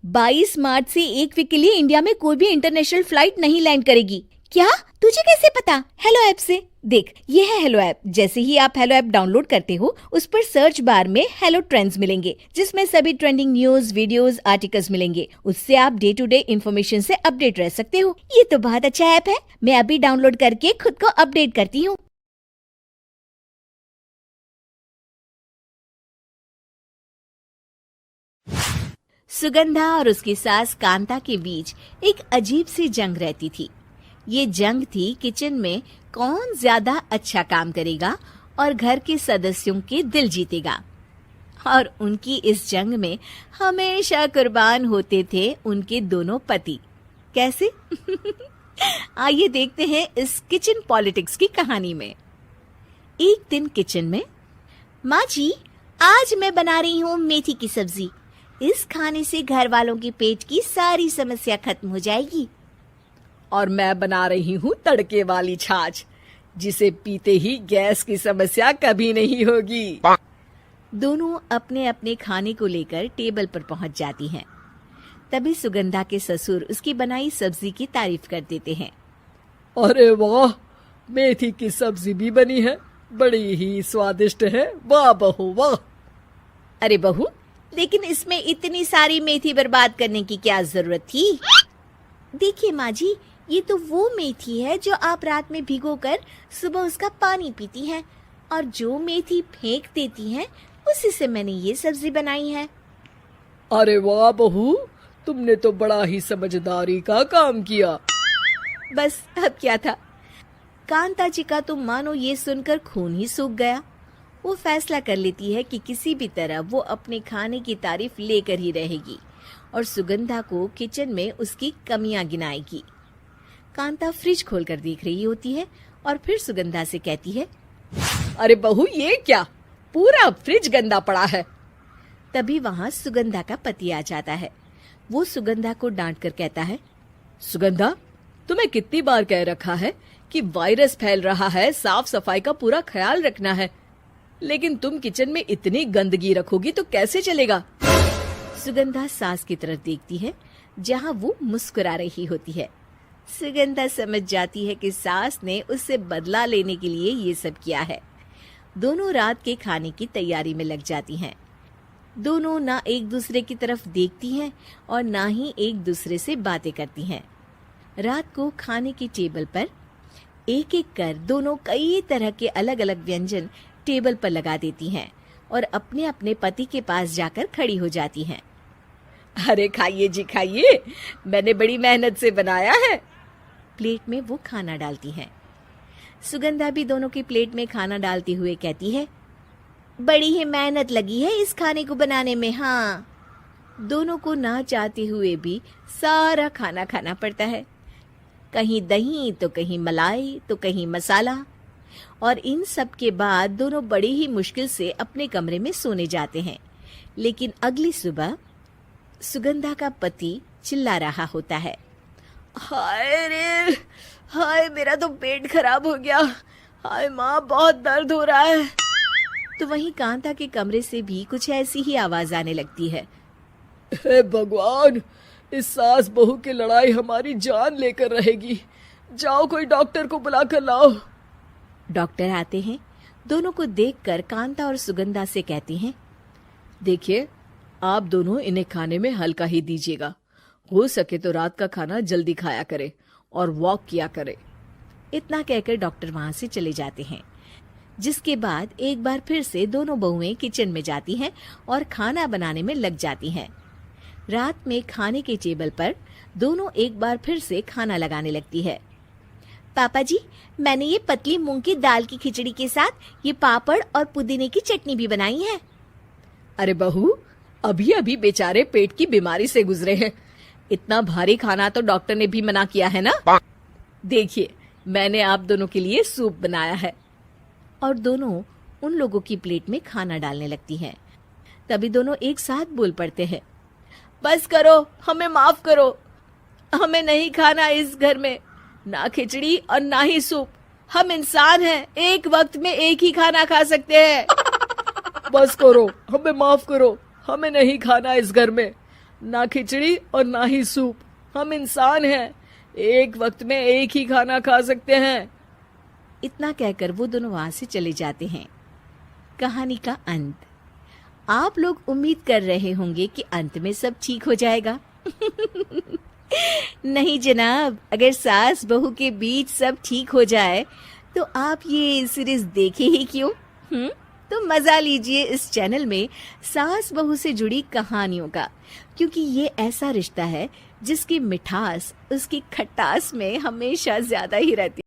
22 मार्च से 1 वीक के लिए इंडिया में कोई भी इंटरनेशनल फ्लाइट नहीं लैंड करेगी। क्या? तुझे कैसे पता? हेलो ऐप से। देख, ये है हेलो ऐप। जैसे ही आप हेलो ऐप डाउनलोड करते हो, उस पर सर्च बार में हेलो ट्रेंड्स मिलेंगे, जिसमें सभी ट्रेंडिंग न्यूज, वीडियोस, आर्टिकल्स मिलेंगे। उससे आप डे टू डे इन्फॉर्मेशन से अपडेट रह सकते हो। ये तो बहुत अच्छा ऐप है। मैं अभी डाउनलोड करके खुद को अपडेट करती हूँ। सुगंधा और उसकी सास कांता के बीच एक अजीब सी जंग रहती थी। ये जंग थी किचन में कौन ज्यादा अच्छा काम करेगा और घर के सदस्यों के दिल जीतेगा। और उनकी इस जंग में हमेशा कुर्बान होते थे उनके दोनों पति। कैसे? आइए देखते हैं इस किचन पॉलिटिक्स की कहानी में। एक दिन किचन में, माँ जी, आज मैं बना रही हूँ मेथी की सब्जी। इस खाने से घर वालों के पेट की सारी समस्या खत्म हो जाएगी। और मैं बना रही हूँ तड़के वाली छाछ, जिसे पीते ही गैस की समस्या कभी नहीं होगी। दोनों अपने अपने खाने को लेकर टेबल पर पहुंच जाती हैं। तभी सुगंधा के ससुर उसकी बनाई सब्जी की तारीफ कर देते हैं। अरे वाह, मेथी की सब्जी भी बनी है, बड़ी ही स्वादिष्ट है। वाह बहू वाह। अरे बहू, लेकिन इसमें इतनी सारी मेथी बर्बाद करने की क्या जरूरत थी? देखिए माँ जी, ये तो वो मेथी है जो आप रात में भिगोकर सुबह उसका पानी पीती हैं, और जो मेथी फेंक देती हैं, उसी से मैंने ये सब्जी बनाई है। अरे वाह बहू, तुमने तो बड़ा ही समझदारी का काम किया। बस अब क्या था। कांता जी का तो मानो ये सुनकर खून ही सूख गया। वो फैसला कर लेती है कि किसी भी तरह वो अपने खाने की तारीफ लेकर ही रहेगी और सुगंधा को किचन में उसकी कमियां गिनाएगी। कांता फ्रिज खोलकर देख रही होती है और फिर सुगंधा से कहती है, अरे बहू, ये क्या, पूरा फ्रिज गंदा पड़ा है। तभी वहां सुगंधा का पति आ जाता है। वो सुगंधा को डांट कर कहता है, सुगंधा, तुम्हें कितनी बार कह रखा है कि वायरस फैल रहा है, साफ सफाई का पूरा ख्याल रखना है, लेकिन तुम किचन में इतनी गंदगी रखोगी तो कैसे चलेगा। सुगंधा सास की तरफ देखती है, जहां वो मुस्कुरा रही होती है। सुगंधा समझ जाती है कि सास ने उससे बदला लेने के लिए ये सब किया है। दोनों रात के खाने की तैयारी में लग जाती हैं। दोनों ना एक दूसरे की तरफ देखती हैं और ना ही एक दूसरे से बातें करती हैं। रात को खाने की टेबल पर एक एक कर दोनों कई तरह के अलग अलग व्यंजन टेबल पर लगा देती हैं और अपने अपने पति के पास जाकर खड़ी हो जाती हैं। अरे खाइए जी खाइए, मैंने बड़ी मेहनत से बनाया है। प्लेट में वो खाना डालती हैं। सुगंधा भी दोनों की प्लेट में खाना डालते हुए कहती है, बड़ी ही मेहनत लगी है इस खाने को बनाने में। हाँ, दोनों को ना चाहते हुए भी सारा खाना खाना पड़ता है। कहीं दही तो कहीं मलाई तो कहीं मसाला। और इन सब के बाद दोनों बड़ी ही मुश्किल से अपने कमरे में सोने जाते हैं। लेकिन अगली सुबह सुगंधा का पति चिल्ला रहा होता है, हाय रे, हाय मेरा तो पेट खराब हो गया। हाय माँ, बहुत दर्द हो रहा है। तो वहीं कांता के कमरे से भी कुछ ऐसी ही आवाज आने लगती है। हे भगवान, इस सास बहू की लड़ाई हमारी जान लेकर रहेगी। जाओ कोई डॉक्टर को बुला कर लाओ। डॉक्टर आते हैं। दोनों को देखकर कांता और सुगंधा से कहती हैं, देखिए, आप दोनों इन्हें खाने में हल्का ही दीजिएगा। हो सके तो रात का खाना जल्दी खाया करे और वॉक किया करे। इतना कहकर डॉक्टर वहां से चले जाते हैं। जिसके बाद एक बार फिर से दोनों बहुएं किचन में जाती हैं और खाना बनाने में लग जाती हैं। रात में खाने के टेबल पर दोनों एक बार फिर से खाना लगाने लगती है। पापा जी, मैंने ये पतली मूंग की दाल की खिचड़ी के साथ ये पापड़ और पुदीने की चटनी भी बनाई है। अरे बहू, अभी अभी बेचारे पेट की बीमारी से गुजरे हैं। इतना भारी खाना तो डॉक्टर ने भी मना किया है ना। देखिए, मैंने आप दोनों के लिए सूप बनाया है। और दोनों उन लोगों की प्लेट में खाना डालने लगती हैं। तभी दोनों एक साथ बोल पड़ते हैं, बस करो, हमें माफ करो। हमें नहीं खाना इस घर में, ना खिचड़ी और ना ही सूप। हम इंसान हैं, एक वक्त में एक ही खाना खा सकते हैं। बस करो, हमें माफ करो, हमें नहीं खाना इस घर में। ना खिचड़ी और ना ही सूप। हम इंसान हैं, एक वक्त में एक ही खाना खा सकते हैं। इतना कहकर वो दोनों वहां से चले जाते हैं। कहानी का अंत। आप लोग उम्मीद कर रहे होंगे कि अंत में सब ठीक हो जाएगा। नहीं जनाब, अगर सास बहू के बीच सब ठीक हो जाए तो आप ये सीरीज देखे ही क्यों? तो मजा लीजिए इस चैनल में सास बहू से जुड़ी कहानियों का, क्योंकि ये ऐसा रिश्ता है जिसकी मिठास उसकी खटास में हमेशा ज्यादा ही रहती